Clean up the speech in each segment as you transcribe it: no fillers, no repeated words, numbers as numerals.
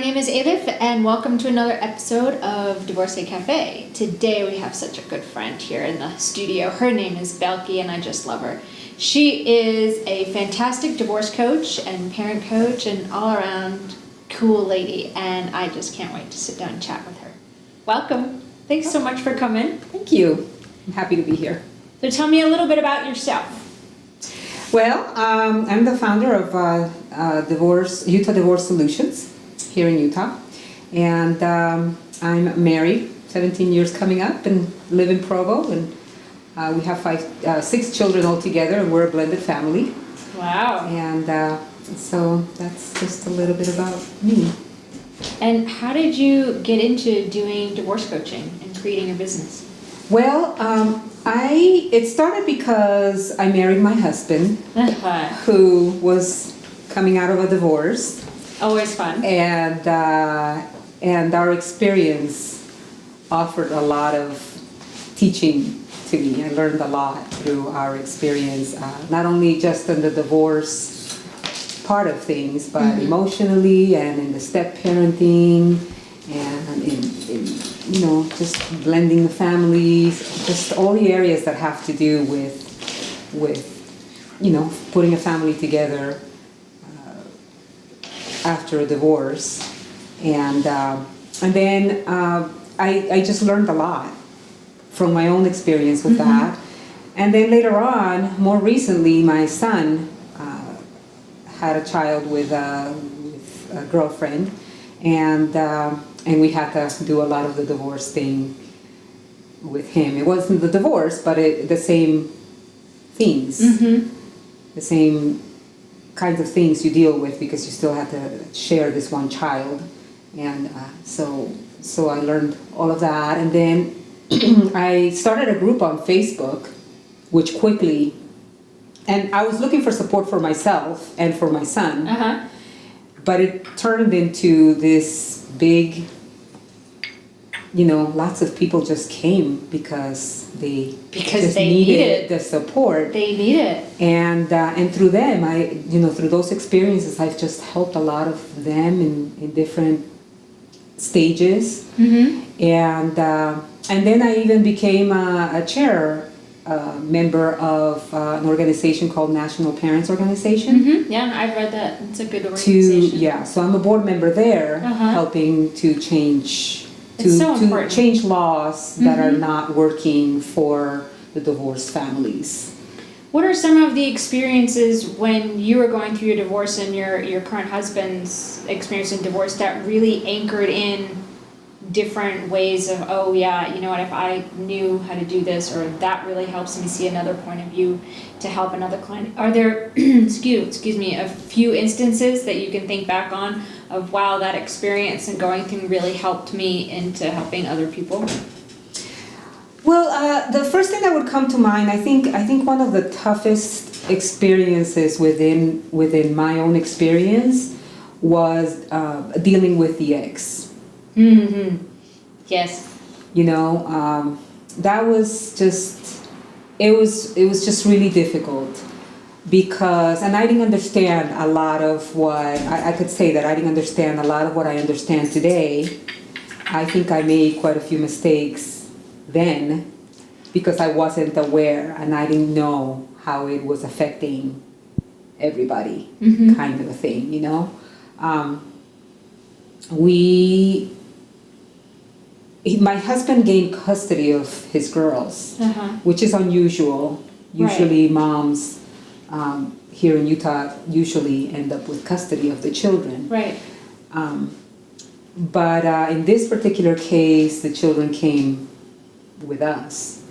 My name is Elif, and welcome to another episode of Divorcee Cafe. Today we have such a good friend here in the studio. Her name is Belki, and I just love her. She is a fantastic divorce coach and parent coach and all-around cool lady, and I just can't wait to sit down and chat with her. Welcome. Thanks so much for coming. Thank you. I'm happy to be here. So tell me a little bit about yourself. Well, I'm the founder of Utah Divorce Solutions here in Utah, and I'm married, 17 years coming up, and live in Provo, and we have six children altogether, and we're a blended family. Wow. And so that's just a little bit about me. And how did you get into doing divorce coaching and creating a business? Well, it started because I married my husband, who was coming out of a divorce. Always fun. And our experience offered a lot of teaching to me. I learned a lot through our experience, not only just in the divorce part of things, but emotionally and in the step parenting and in just blending the families, just all the areas that have to do with putting a family together after a divorce. And then I just learned a lot from my own experience with that. And then later on, more recently, my son had a child with a girlfriend, and we had to do a lot of the divorce thing with him. It wasn't the divorce, but the same themes, the same kinds of things you deal with, because you still have to share this one child. And so I learned all of that. And then I started a group on Facebook, which quickly, and I was looking for support for myself and for my son, but it turned into this big, lots of people just came because they needed the support. They need it. And through them, through those experiences, I've just helped a lot of them in different stages. And then I even became a chair member of an organization called National Parents Organization. Yeah, I've read that. It's a good organization. So I'm a board member there, helping to change change laws that are not working for the divorced families. What are some of the experiences when you were going through your divorce and your current husband's experience in divorce that really anchored in different ways of, oh yeah, you know what, if I knew how to do this, or that really helps me see another point of view to help another client? Are there, excuse me, a few instances that you can think back on of, wow, that experience and going through really helped me into helping other people? Well, the first thing that would come to mind, I think one of the toughest experiences within my own experience was dealing with the ex. Yes. That was just, it was just really difficult, because, and I didn't understand a lot of what, I could say that I didn't understand a lot of what I understand today. I think I made quite a few mistakes then, because I wasn't aware and I didn't know how it was affecting everybody, kind of a thing, my husband gained custody of his girls, which is unusual. Usually moms here in Utah usually end up with custody of the children. Right. But in this particular case, the children came with us.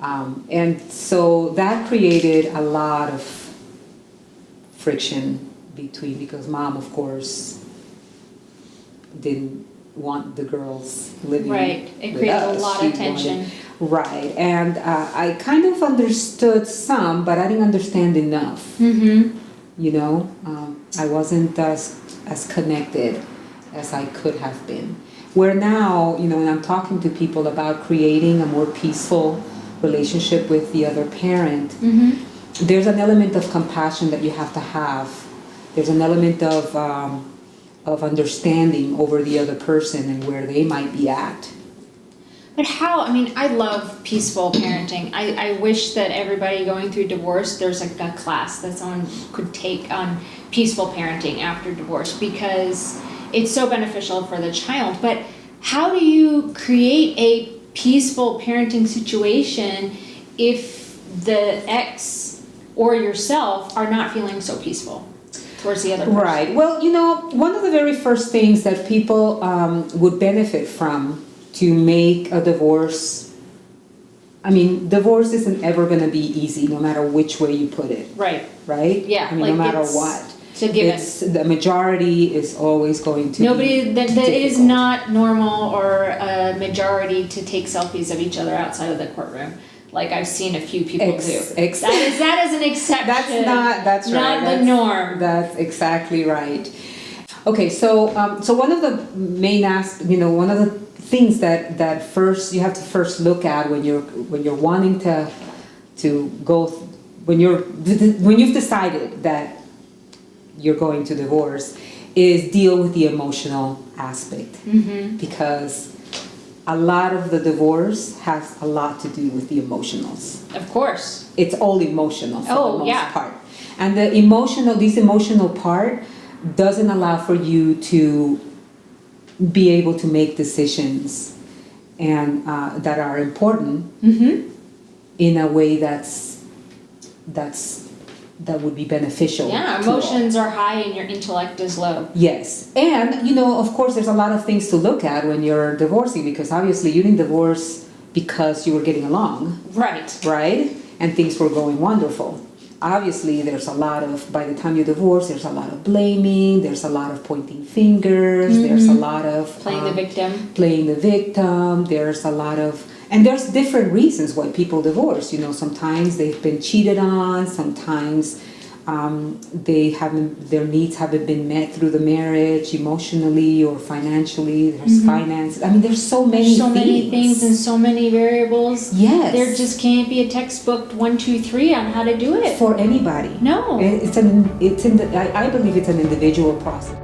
And so that created a lot of friction because mom, of course, didn't want the girls living right. It created a lot of tension. Right. And I kind of understood some, but I didn't understand enough. I wasn't as connected as I could have been. Where now, when I'm talking to people about creating a more peaceful relationship with the other parent, there's an element of compassion that you have to have. There's an element of of understanding over the other person and where they might be at. But how, I mean, I love peaceful parenting. I wish that everybody going through divorce, there's like a class that someone could take on peaceful parenting after divorce, because it's so beneficial for the child. But how do you create a peaceful parenting situation if the ex or yourself are not feeling so peaceful towards the other person? Right. Well, you know, one of the very first things that people would benefit from to make a divorce, I mean, divorce isn't ever going to be easy, no matter which way you put it. Right. Right? Yeah. I mean, like no matter it's what. It's a given. The majority is always going to Nobody, be that it is difficult. not normal or a majority to take selfies of each other outside of the courtroom. Like I've seen a few people do. That is an exception. That's right. Not the norm. That's exactly right. Okay, so one of the main one of the things that first you have to first look at when you're wanting to go when you've decided that you're going to divorce is deal with the emotional aspect, because a lot of the divorce has a lot to do with the emotionals. Of course. It's all emotional for the most yeah. part. And this emotional part doesn't allow for you to be able to make decisions and that are important in a way that would be beneficial. Yeah, to all. emotions are high and your intellect is low. Yes. And, of course, there's a lot of things to look at when you're divorcing, because obviously you didn't divorce because you were getting along. Right. Right? And things were going wonderful. Obviously, there's a lot of, by the time you divorce, there's a lot of blaming, there's a lot of pointing fingers, there's a lot of... Playing the victim. Playing the victim, there's a lot of... And there's different reasons why people divorce. Sometimes they've been cheated on, sometimes their needs haven't been met through the marriage, emotionally or financially. There's finance. I mean, there's so many things and so many variables. Yes. There just can't be a textbook 1, 2, 3 on how to do it. For anybody. No. I believe it's an individual process.